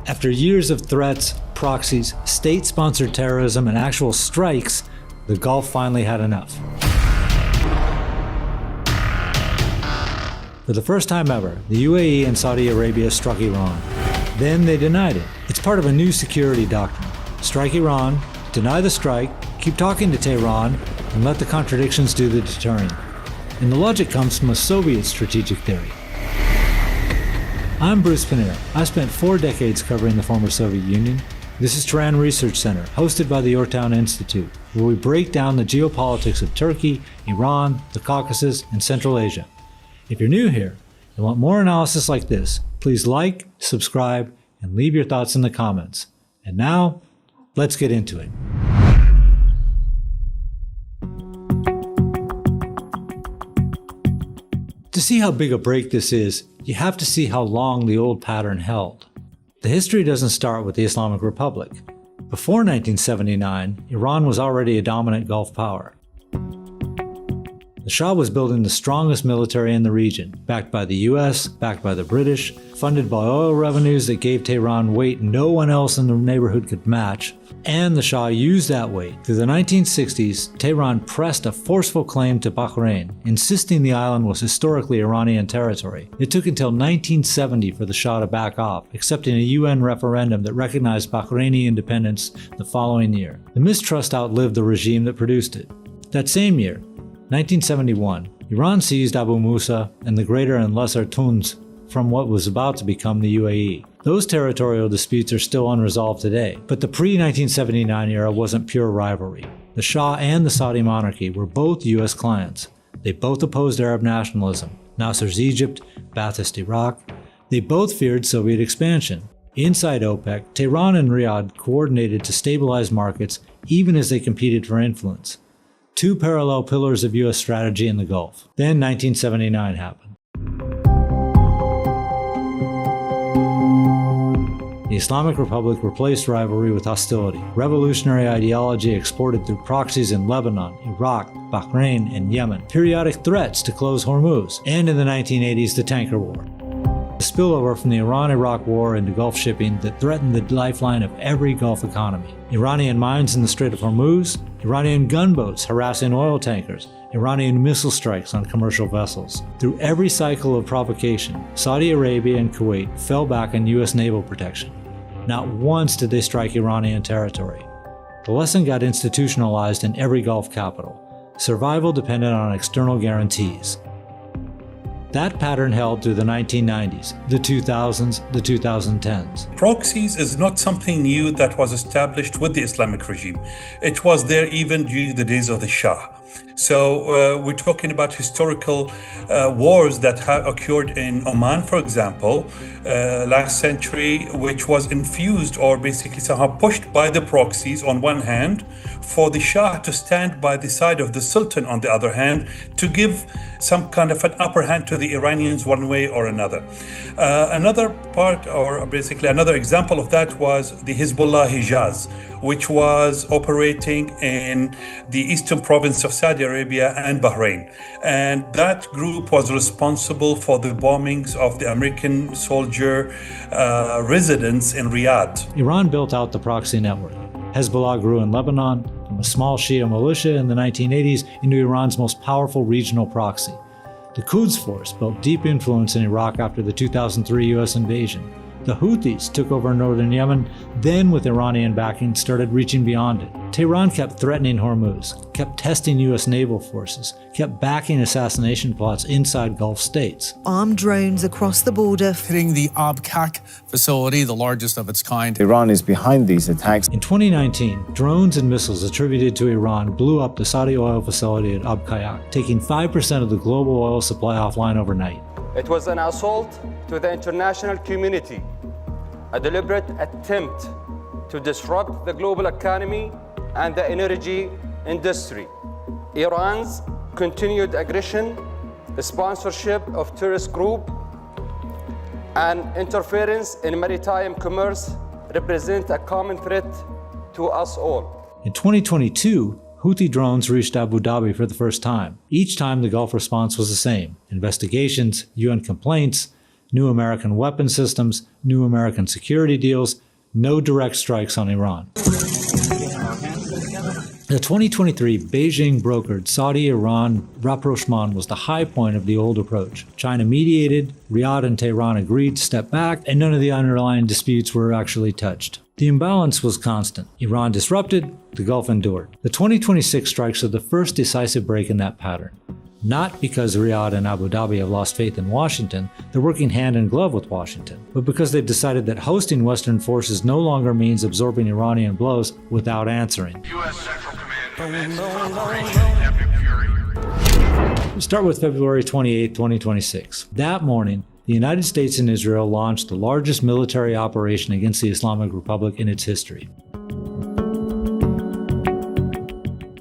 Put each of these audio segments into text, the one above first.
After years of threats, proxies, state-sponsored terrorism, and actual strikes, the Gulf finally had enough. For the first time ever, the UAE and Saudi Arabia struck Iran. Then they denied it. It's part of a new security doctrine. Strike Iran, deny the strike, keep talking to Tehran, and let the contradictions do the deterring. And the logic comes from a Soviet strategic theory. I'm Bruce Pannier. I spent 4 decades covering the former Soviet Union. This is Tehran Research Center, hosted by the Yorktown Institute, where we break down the geopolitics of Turkey, Iran, the Caucasus, and Central Asia. If you're new here and want more analysis like this, please like, subscribe, and leave your thoughts in the comments. And now, let's get into it. To see how big a break this is, you have to see how long the old pattern held. The history doesn't start with the Islamic Republic. Before 1979, Iran was already a dominant Gulf power. The Shah was building the strongest military in the region, backed by the US, backed by the British, funded by oil revenues that gave Tehran weight no one else in the neighborhood could match, and the Shah used that weight. Through the 1960s, Tehran pressed a forceful claim to Bahrain, insisting the island was historically Iranian territory. It took until 1970 for the Shah to back off, accepting a UN referendum that recognized Bahraini independence the following year. The mistrust outlived the regime that produced it. That same year, 1971, Iran seized Abu Musa and the Greater and Lesser Tuns from what was about to become the UAE. Those territorial disputes are still unresolved today, but the pre-1979 era wasn't pure rivalry. The Shah and the Saudi monarchy were both US clients. They both opposed Arab nationalism, Nasser's Egypt, Ba'athist Iraq. They both feared Soviet expansion. Inside OPEC, Tehran and Riyadh coordinated to stabilize markets even as they competed for influence. 2 parallel pillars of US strategy in the Gulf. Then 1979 happened. The Islamic Republic replaced rivalry with hostility. Revolutionary ideology exported through proxies in Lebanon, Iraq, Bahrain, and Yemen. Periodic threats to close Hormuz. And in the 1980s, the tanker war. The spillover from the Iran-Iraq war into Gulf shipping that threatened the lifeline of every Gulf economy. Iranian mines in the Strait of Hormuz, Iranian gunboats harassing oil tankers, Iranian missile strikes on commercial vessels. Through every cycle of provocation, Saudi Arabia and Kuwait fell back on US naval protection. Not once did they strike Iranian territory. The lesson got institutionalized in every Gulf capital. Survival depended on external guarantees. That pattern held through the 1990s, the 2000s, the 2010s. Proxies is not something new that was established with the Islamic regime. It was there even during the days of the Shah. So we're talking about historical wars that have occurred in Oman, for example, last century, which was infused or basically somehow pushed by the proxies on one hand, for the Shah to stand by the side of the Sultan on the other hand, to give some kind of an upper hand to the Iranians one way or another. Another part, or basically another example of that, was the Hezbollah Hijaz, which was operating in the eastern province of Saudi Arabia and Bahrain. And that group was responsible for the bombings of the American soldier residence in Riyadh. Iran built out the proxy network. Hezbollah grew in Lebanon, from a small Shia militia in the 1980s into Iran's most powerful regional proxy. The Quds Force built deep influence in Iraq after the 2003 US invasion. The Houthis took over northern Yemen, then with Iranian backing started reaching beyond it. Tehran kept threatening Hormuz, kept testing US naval forces, kept backing assassination plots inside Gulf states. Armed drones across the border, hitting the Abqaiq facility, the largest of its kind. Iran is behind these attacks. In 2019, drones and missiles attributed to Iran blew up the Saudi oil facility at Abqaiq, taking 5% of the global oil supply offline overnight. It was an assault to the international community, a deliberate attempt to disrupt the global economy and the energy industry. Iran's continued aggression, sponsorship of terrorist groups, and interference in maritime commerce represent a common threat to us all. In 2022, Houthi drones reached Abu Dhabi for the first time. Each time the Gulf response was the same: investigations, UN complaints, new American weapon systems, new American security deals, no direct strikes on Iran. The 2023 Beijing-brokered Saudi-Iran rapprochement was the high point of the old approach. China mediated, Riyadh and Tehran agreed to step back, and none of the underlying disputes were actually touched. The imbalance was constant. Iran disrupted, the Gulf endured. The 2026 strikes are the first decisive break in that pattern. Not because Riyadh and Abu Dhabi have lost faith in Washington, they're working hand in glove with Washington, but because they've decided that hosting Western forces no longer means absorbing Iranian blows without answering. U.S. Central Command commences Operation Epic Fury. We start with February 28, 2026. That morning, the United States and Israel launched the largest military operation against the Islamic Republic in its history.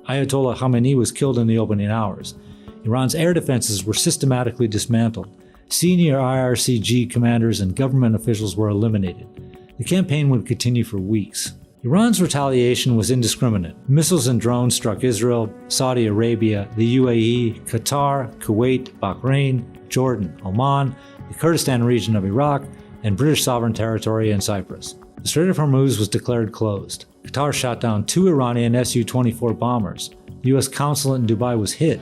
Ayatollah Khamenei was killed in the opening hours. Iran's air defenses were systematically dismantled. Senior IRCG commanders and government officials were eliminated. The campaign would continue for weeks. Iran's retaliation was indiscriminate. Missiles and drones struck Israel, Saudi Arabia, the UAE, Qatar, Kuwait, Bahrain, Jordan, Oman, the Kurdistan region of Iraq, and British sovereign territory in Cyprus. The Strait of Hormuz was declared closed. Qatar shot down 2 Iranian Su-24 bombers. The U.S. consulate in Dubai was hit.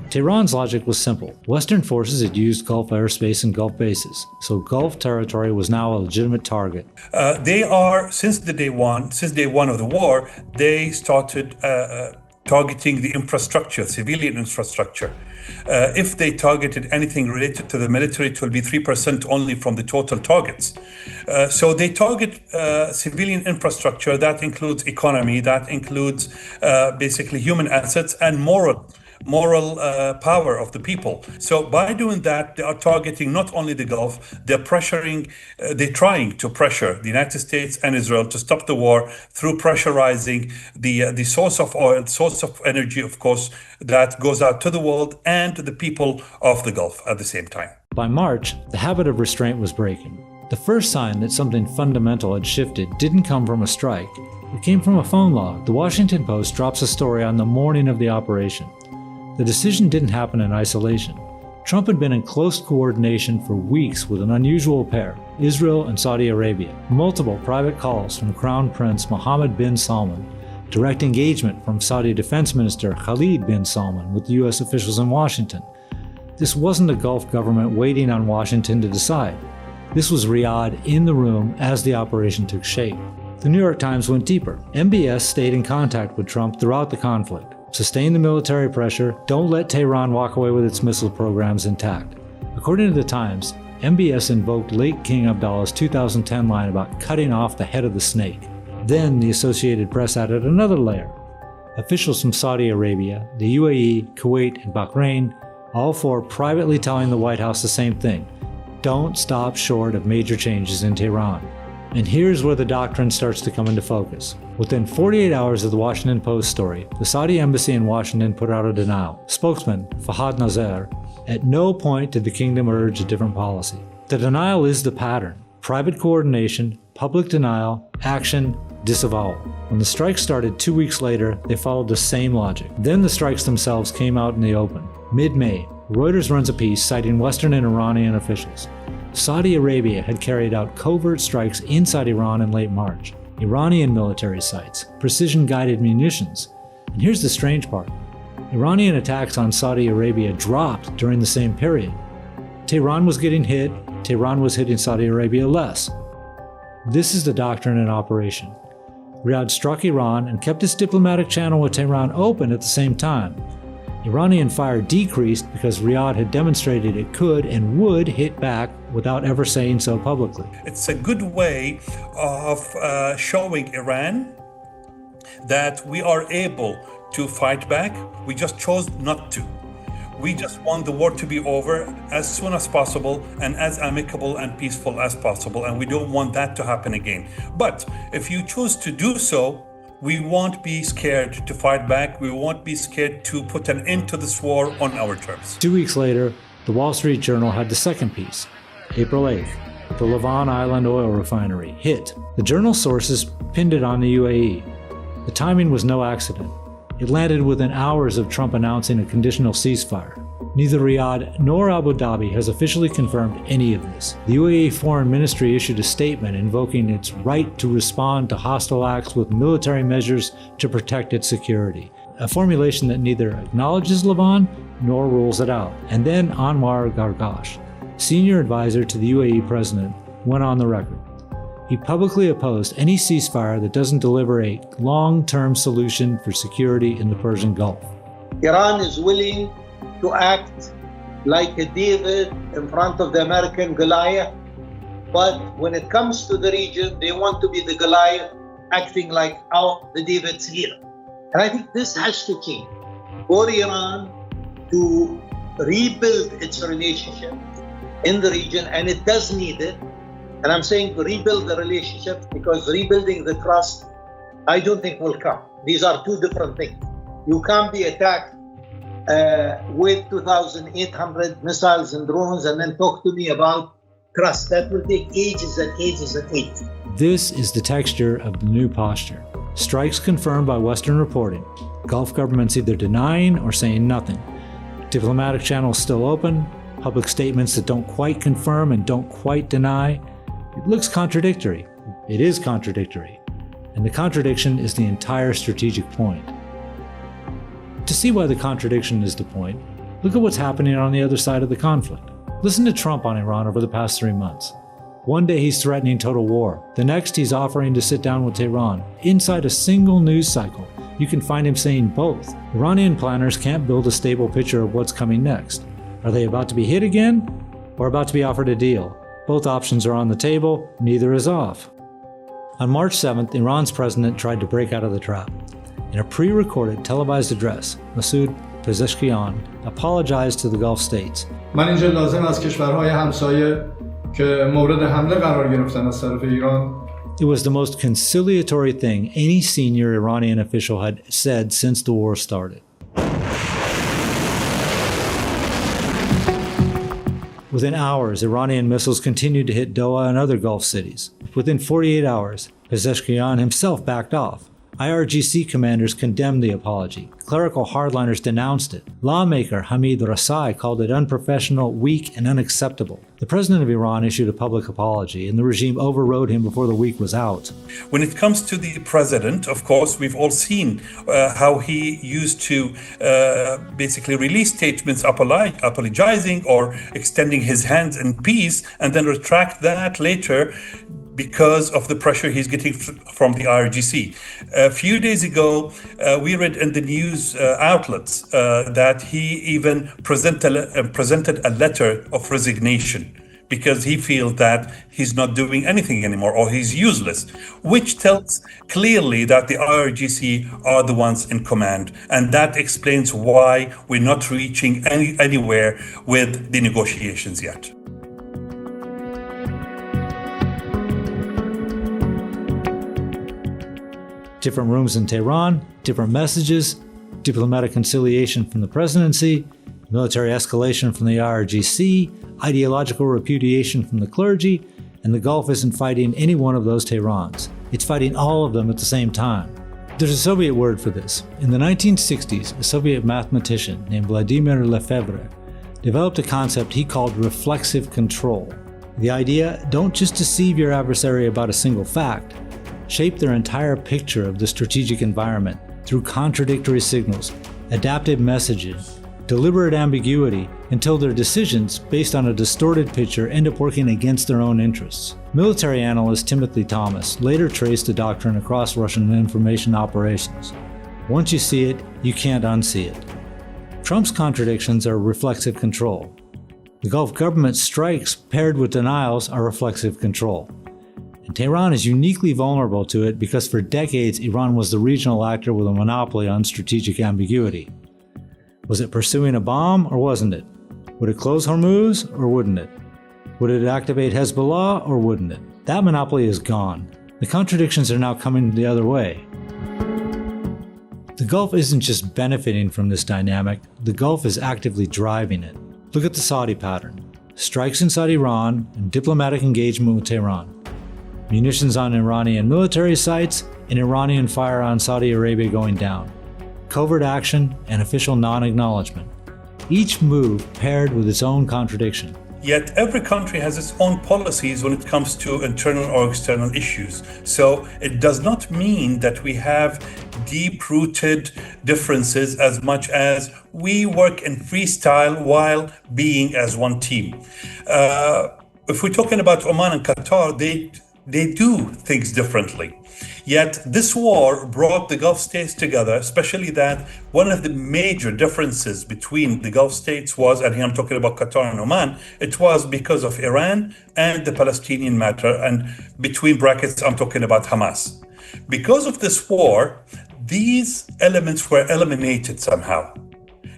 Tehran's logic was simple. Western forces had used Gulf airspace and Gulf bases, so Gulf territory was now a legitimate target. They are, since day one of the war, they started targeting the infrastructure, civilian infrastructure. If they targeted anything related to the military, it will be 3% only from the total targets. So they target civilian infrastructure. That includes economy, that includes basically human assets and moral power of the people. So by doing that, they are targeting not only the Gulf, they're trying to pressure the United States and Israel to stop the war through pressurizing the source of oil, source of energy, of course, that goes out to the world and to the people of the Gulf at the same time. By March, the habit of restraint was breaking. The first sign that something fundamental had shifted didn't come from a strike. It came from a phone log. The Washington Post drops a story on the morning of the operation. The decision didn't happen in isolation. Trump had been in close coordination for weeks with an unusual pair, Israel and Saudi Arabia. Multiple private calls from Crown Prince Mohammed bin Salman, direct engagement from Saudi Defense Minister Khalid bin Salman with U.S. officials in Washington. This wasn't a Gulf government waiting on Washington to decide. This was Riyadh in the room as the operation took shape. The New York Times went deeper. MBS stayed in contact with Trump throughout the conflict. Sustain the military pressure, don't let Tehran walk away with its missile programs intact. According to the Times, MBS invoked late King Abdullah's 2010 line about cutting off the head of the snake. Then the Associated Press added another layer. Officials from Saudi Arabia, the UAE, Kuwait, and Bahrain, all four privately telling the White House the same thing. Don't stop short of major changes in Tehran. And here's where the doctrine starts to come into focus. Within 48 hours of the Washington Post story, the Saudi embassy in Washington put out a denial. Spokesman Fahad Nazar, at no point did the kingdom urge a different policy. The denial is the pattern. Private coordination, public denial, action, disavowal. When the strikes started 2 weeks later, they followed the same logic. Then the strikes themselves came out in the open. Mid-May, Reuters runs a piece citing Western and Iranian officials. Saudi Arabia had carried out covert strikes inside Iran in late March. Iranian military sites, precision-guided munitions. And here's the strange part. Iranian attacks on Saudi Arabia dropped during the same period. Tehran was getting hit, Tehran was hitting Saudi Arabia less. This is the doctrine in operation. Riyadh struck Iran and kept its diplomatic channel with Tehran open at the same time. Iranian fire decreased because Riyadh had demonstrated it could and would hit back without ever saying so publicly. It's a good way of showing Iran that we are able to fight back. We just chose not to. We just want the war to be over as soon as possible and as amicable and peaceful as possible, and we don't want that to happen again. But if you choose to do so, we won't be scared to fight back. We won't be scared to put an end to this war on our terms. 2 weeks later, the Wall Street Journal had the second piece. April 8th, the Lavon Island oil refinery hit. The journal sources pinned it on the UAE. The timing was no accident. It landed within hours of Trump announcing a conditional ceasefire. Neither Riyadh nor Abu Dhabi has officially confirmed any of this. The UAE Foreign Ministry issued a statement invoking its right to respond to hostile acts with military measures to protect its security, a formulation that neither acknowledges Lebanon nor rules it out. And then Anwar Gargash, senior advisor to the UAE president, went on the record. He publicly opposed any ceasefire that doesn't deliver a long-term solution for security in the Persian Gulf. Iran is willing to act like a David in front of the American Goliath, but when it comes to the region, they want to be the Goliath acting like the David's here. And I think this has to change for Iran to rebuild its relationship in the region, and it does need it. And I'm saying to rebuild the relationship because rebuilding the trust, I don't think will come. These are two different things. You can't be attacked with 2,800 missiles and drones and then talk to me about trust. That will take ages and ages and ages. This is the texture of the new posture. Strikes confirmed by Western reporting. Gulf governments either denying or saying nothing. Diplomatic channels still open. Public statements that don't quite confirm and don't quite deny. It looks contradictory. It is contradictory. And the contradiction is the entire strategic point. To see why the contradiction is the point, look at what's happening on the other side of the conflict. Listen to Trump on Iran over the past 3 months. One day he's threatening total war. The next he's offering to sit down with Tehran. Inside a single news cycle, you can find him saying both. Iranian planners can't build a stable picture of what's coming next. Are they about to be hit again or about to be offered a deal? Both options are on the table, neither is off. On March 7th, Iran's president tried to break out of the trap. In a pre-recorded televised address, Masoud Pezeshkian apologized to the Gulf states. من اینجا لازم از کشورهای همسایه که مورد حمله قرار گرفتن از طرف ایران. It was the most conciliatory thing any senior Iranian official had said since the war started. Within hours, Iranian missiles continued to hit Doha and other Gulf cities. Within 48 hours, Pezeshkian himself backed off. IRGC commanders condemned the apology. Clerical hardliners denounced it. Lawmaker Hamid Rasai called it unprofessional, weak, and unacceptable. The president of Iran issued a public apology, and the regime overrode him before the week was out. When it comes to the president, of course, we've all seen how he used to basically release statements apologizing or extending his hands in peace, and then retract that later because of the pressure he's getting from the IRGC. A few days ago, we read in the news outlets that he even presented a letter of resignation because he feels that he's not doing anything anymore or he's useless, which tells clearly that the IRGC are the ones in command. And that explains why we're not reaching anywhere with the negotiations yet. Different rooms in Tehran, different messages, diplomatic conciliation from the presidency, military escalation from the IRGC, ideological repudiation from the clergy, and the Gulf isn't fighting any one of those Tehrans. It's fighting all of them at the same time. There's a Soviet word for this. In the 1960s, a Soviet mathematician named Vladimir Lefebvre developed a concept he called reflexive control. The idea, don't just deceive your adversary about a single fact, shape their entire picture of the strategic environment through contradictory signals, adaptive messaging, deliberate ambiguity, until their decisions, based on a distorted picture, end up working against their own interests. Military analyst Timothy Thomas later traced the doctrine across Russian information operations. Once you see it, you can't unsee it. Trump's contradictions are reflexive control. The Gulf government's strikes paired with denials are reflexive control. And Tehran is uniquely vulnerable to it because for decades Iran was the regional actor with a monopoly on strategic ambiguity. Was it pursuing a bomb or wasn't it? Would it close Hormuz or wouldn't it? Would it activate Hezbollah or wouldn't it? That monopoly is gone. The contradictions are now coming the other way. The Gulf isn't just benefiting from this dynamic, the Gulf is actively driving it. Look at the Saudi pattern. Strikes inside Iran and diplomatic engagement with Tehran. Munitions on Iranian military sites and Iranian fire on Saudi Arabia going down. covert action, and official non-acknowledgement. Each move paired with its own contradiction. Yet every country has its own policies when it comes to internal or external issues. So it does not mean that we have deep-rooted differences as much as we work in freestyle while being as one team. If we're talking about Oman and Qatar, they do things differently. Yet this war brought the Gulf states together, especially that one of the major differences between the Gulf states was, and here I'm talking about Qatar and Oman, it was because of Iran and the Palestinian matter, and between brackets, I'm talking about Hamas. Because of this war, these elements were eliminated somehow.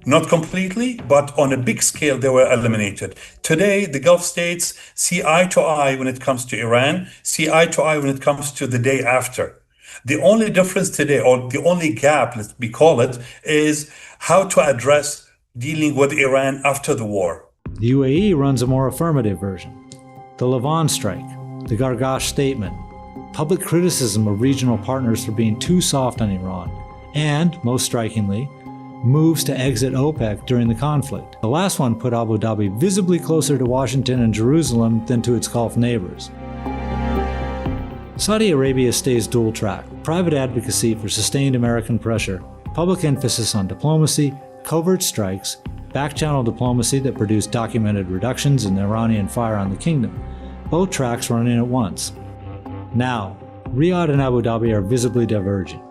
Not completely, but on a big scale, they were eliminated. Today, the Gulf states see eye to eye when it comes to Iran, see eye to eye when it comes to the day after. The only difference today, or the only gap, let me call it, is how to address dealing with Iran after the war. The UAE runs a more affirmative version. The Levant strike, the Gargash statement, public criticism of regional partners for being too soft on Iran, and, most strikingly, moves to exit OPEC during the conflict. The last one put Abu Dhabi visibly closer to Washington and Jerusalem than to its Gulf neighbors. Saudi Arabia stays dual-track: private advocacy for sustained American pressure, public emphasis on diplomacy, covert strikes, back-channel diplomacy that produced documented reductions in Iranian fire on the kingdom, both tracks running at once. Now, Riyadh and Abu Dhabi are visibly diverging.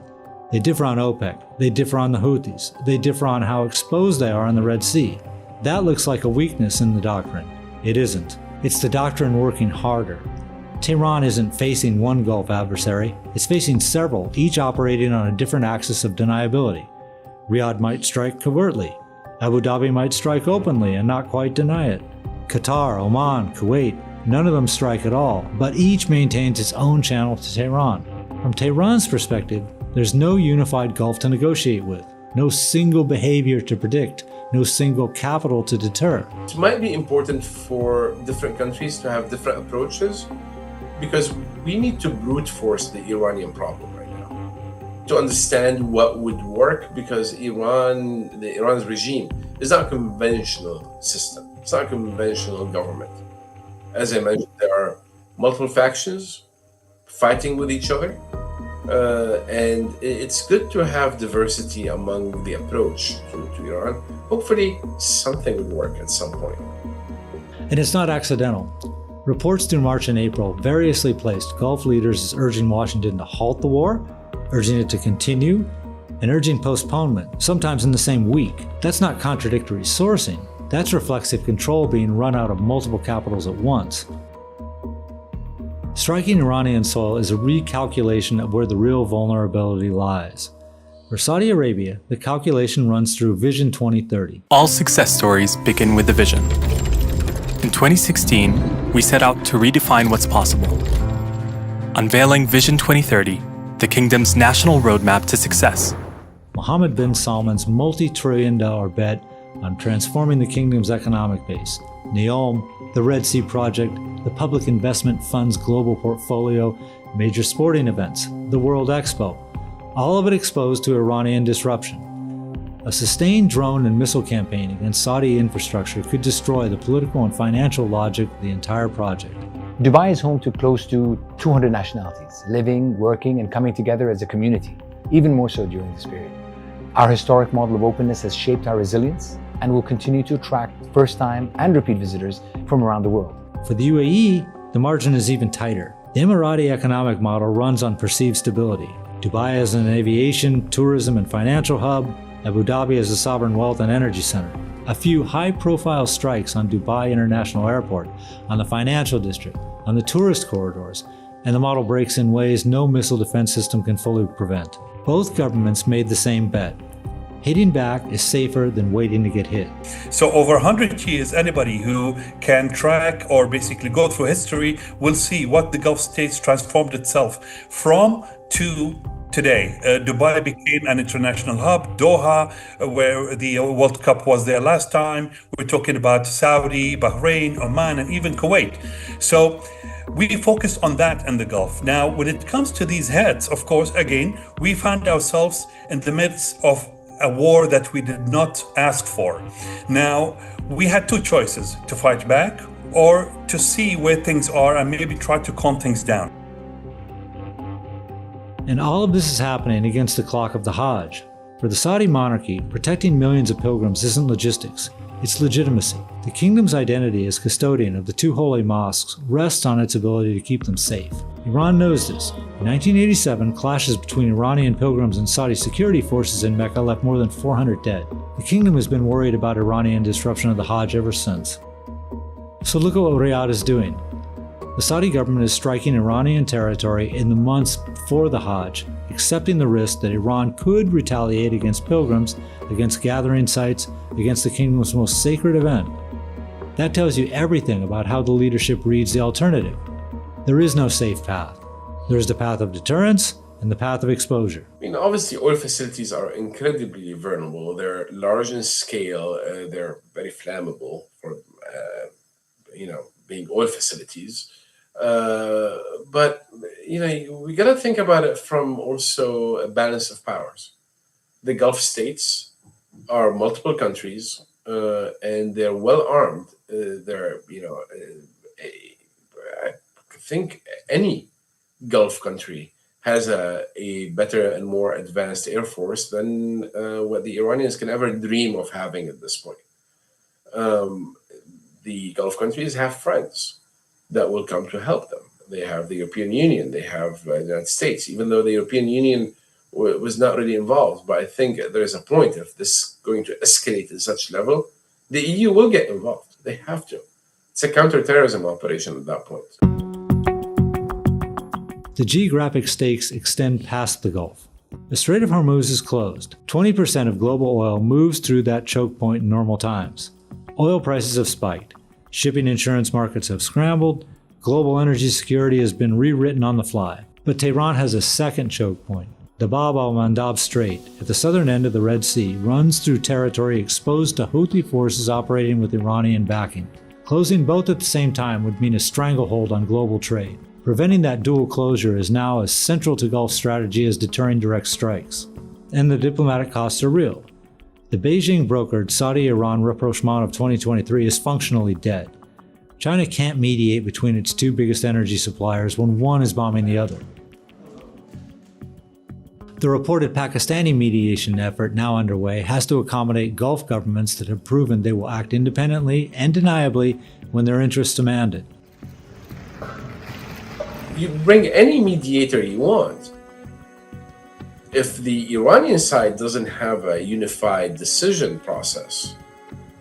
They differ on OPEC, they differ on the Houthis, they differ on how exposed they are in the Red Sea. That looks like a weakness in the doctrine. It isn't. It's the doctrine working harder. Tehran isn't facing one Gulf adversary, it's facing several, each operating on a different axis of deniability. Riyadh might strike covertly. Abu Dhabi might strike openly and not quite deny it. Qatar, Oman, Kuwait, none of them strike at all, but each maintains its own channel to Tehran. From Tehran's perspective, there's no unified Gulf to negotiate with, no single behavior to predict, no single capital to deter. It might be important for different countries to have different approaches, because we need to brute force the Iranian problem right now to understand what would work, because Iran's regime is not a conventional system. It's not a conventional government. As I mentioned, there are multiple factions fighting with each other. And it's good to have diversity among the approach to Iran. Hopefully, something would work at some point. And it's not accidental. Reports through March and April variously placed Gulf leaders as urging Washington to halt the war, urging it to continue, and urging postponement, sometimes in the same week. That's not contradictory sourcing. That's reflexive control being run out of multiple capitals at once. Striking Iranian soil is a recalculation of where the real vulnerability lies. For Saudi Arabia, the calculation runs through Vision 2030. All success stories begin with a vision. In 2016, we set out to redefine what's possible. Unveiling Vision 2030, the kingdom's national roadmap to success. Mohammed bin Salman's multi-trillion-dollar bet on transforming the kingdom's economic base. NEOM, the Red Sea Project, the Public Investment Fund's global portfolio, major sporting events, the World Expo, all of it exposed to Iranian disruption. A sustained drone and missile campaign against Saudi infrastructure could destroy the political and financial logic of the entire project. Dubai is home to close to 200 nationalities, living, working, and coming together as a community, even more so during this period. Our historic model of openness has shaped our resilience and will continue to attract first-time and repeat visitors from around the world. For the UAE, the margin is even tighter. The Emirati economic model runs on perceived stability. Dubai as an aviation, tourism, and financial hub, Abu Dhabi as a sovereign wealth and energy center. A few high-profile strikes on Dubai International Airport, on the financial district, on the tourist corridors, and the model breaks in ways no missile defense system can fully prevent. Both governments made the same bet. Hitting back is safer than waiting to get hit. So over 100 years, anybody who can track or basically go through history will see what the Gulf states transformed itself from to today. Dubai became an international hub. Doha, where the World Cup was there last time. We're talking about Saudi, Bahrain, Oman, and even Kuwait. So we focus on that in the Gulf. Now, when it comes to these heads, of course, again, we find ourselves in the midst of a war that we did not ask for. Now, we had two choices: to fight back or to see where things are and maybe try to calm things down. And all of this is happening against the clock of the Hajj. For the Saudi monarchy, protecting millions of pilgrims isn't logistics, it's legitimacy. The kingdom's identity as custodian of the two holy mosques rests on its ability to keep them safe. Iran knows this. In 1987, clashes between Iranian pilgrims and Saudi security forces in Mecca left more than 400 dead. The kingdom has been worried about Iranian disruption of the Hajj ever since. So look at what Riyadh is doing. The Saudi government is striking Iranian territory in the months before the Hajj, accepting the risk that Iran could retaliate against pilgrims, against gathering sites, against the kingdom's most sacred event. That tells you everything about how the leadership reads the alternative. There is no safe path. There is the path of deterrence and the path of exposure. I mean, obviously, oil facilities are incredibly vulnerable. They're large in scale. They're very flammable for, being oil facilities. But we got to think about it from also a balance of powers. The Gulf states are multiple countries, and they're well armed. I think any Gulf country has a better and more advanced air force than what the Iranians can ever dream of having at this point. The Gulf countries have friends that will come to help them. They have the European Union, they have the United States, even though the European Union was not really involved. But I think there's a point, if this is going to escalate at such level, the EU will get involved. They have to. It's a counterterrorism operation at that point. The geographic stakes extend past the Gulf. The Strait of Hormuz is closed. 20% of global oil moves through that choke point in normal times. Oil prices have spiked. Shipping insurance markets have scrambled. Global energy security has been rewritten on the fly. But Tehran has a second choke point. The Bab al-Mandab Strait, at the southern end of the Red Sea, runs through territory exposed to Houthi forces operating with Iranian backing. Closing both at the same time would mean a stranglehold on global trade. Preventing that dual closure is now as central to Gulf strategy as deterring direct strikes. And the diplomatic costs are real. The Beijing-brokered Saudi-Iran rapprochement of 2023 is functionally dead. China can't mediate between its two biggest energy suppliers when one is bombing the other. The reported Pakistani mediation effort now underway has to accommodate Gulf governments that have proven they will act independently and deniably when their interests demand it. You bring any mediator you want. If the Iranian side doesn't have a unified decision process,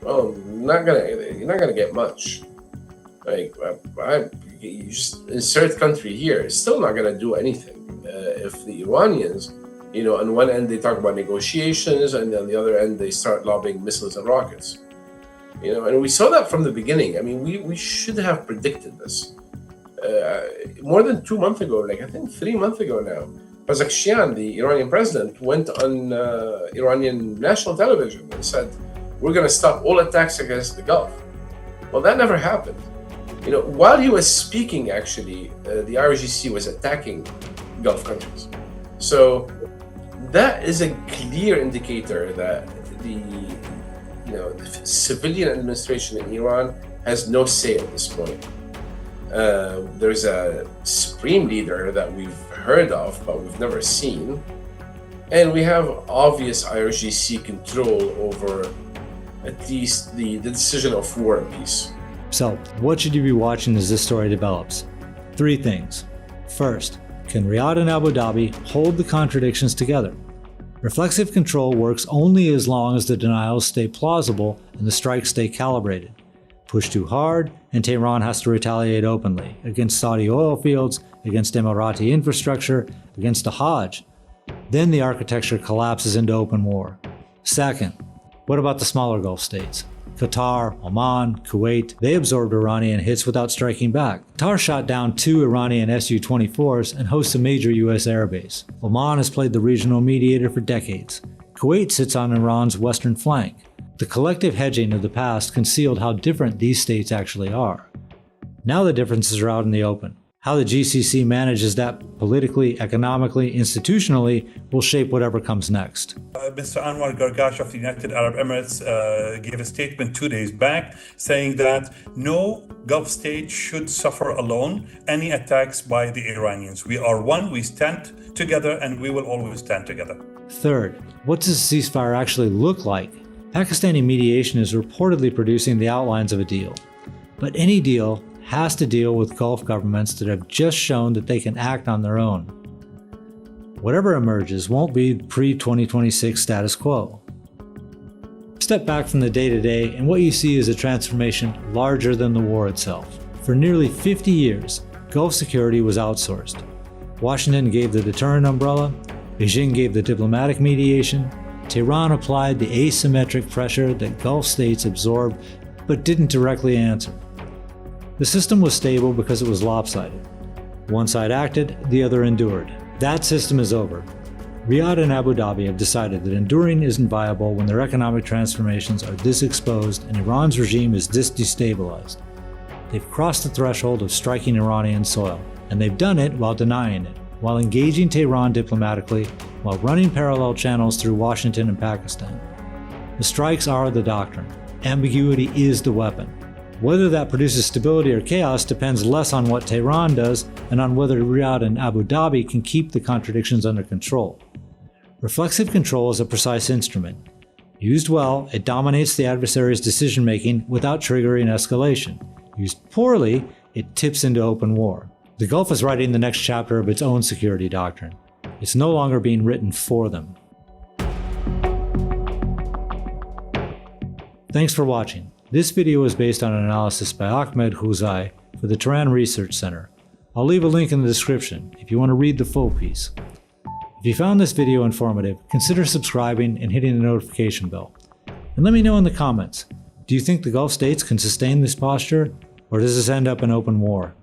well, you're not gonna get much. Like, you just insert country here, it's still not gonna do anything. If the Iranians, on one end they talk about negotiations, and on the other end they start lobbing missiles and rockets. And we saw that from the beginning. I mean, we should have predicted this. More than 2 months ago, I think 3 months ago now, Pezeshkian, the Iranian president, went on Iranian national television and said, we're going to stop all attacks against the Gulf. Well, that never happened. While he was speaking, actually, the IRGC was attacking Gulf countries. So that is a clear indicator that the civilian administration in Iran has no say at this point. There's a supreme leader that we've heard of, but we've never seen. And we have obvious IRGC control over at least the decision of war and peace. So, what should you be watching as this story develops? 3 things. First, can Riyadh and Abu Dhabi hold the contradictions together? Reflexive control works only as long as the denials stay plausible and the strikes stay calibrated. Push too hard, and Tehran has to retaliate openly against Saudi oil fields, against Emirati infrastructure, against the Hajj. Then the architecture collapses into open war. Second, what about the smaller Gulf states? Qatar, Oman, Kuwait, they absorbed Iranian hits without striking back. Qatar shot down 2 Iranian Su-24s and hosts a major US airbase. Oman has played the regional mediator for decades. Kuwait sits on Iran's western flank. The collective hedging of the past concealed how different these states actually are. Now the differences are out in the open. How the GCC manages that politically, economically, institutionally will shape whatever comes next. Mr. Anwar Gargash of the United Arab Emirates gave a statement 2 days back saying that no Gulf state should suffer alone any attacks by the Iranians. We are one, we stand together, and we will always stand together. Third, what does a ceasefire actually look like? Pakistani mediation is reportedly producing the outlines of a deal. But any deal has to deal with Gulf governments that have just shown that they can act on their own. Whatever emerges won't be pre-2026 status quo. Step back from the day-to-day and what you see is a transformation larger than the war itself. For nearly 50 years, Gulf security was outsourced. Washington gave the deterrent umbrella, Beijing gave the diplomatic mediation, Tehran applied the asymmetric pressure that Gulf states absorbed but didn't directly answer. The system was stable because it was lopsided. One side acted, the other endured. That system is over. Riyadh and Abu Dhabi have decided that enduring isn't viable when their economic transformations are this exposed and Iran's regime is this destabilized. They've crossed the threshold of striking Iranian soil, and they've done it while denying it, while engaging Tehran diplomatically, while running parallel channels through Washington and Pakistan. The strikes are the doctrine. Ambiguity is the weapon. Whether that produces stability or chaos depends less on what Tehran does and on whether Riyadh and Abu Dhabi can keep the contradictions under control. Reflexive control is a precise instrument. Used well, it dominates the adversary's decision-making without triggering escalation. Used poorly, it tips into open war. The Gulf is writing the next chapter of its own security doctrine. It's no longer being written for them. Thanks for watching. This video is based on an analysis by Ahmed Houzai for the Tehran Research Center. I'll leave a link in the description if you want to read the full piece. If you found this video informative, consider subscribing and hitting the notification bell. And let me know in the comments, do you think the Gulf states can sustain this posture, or does this end up in open war?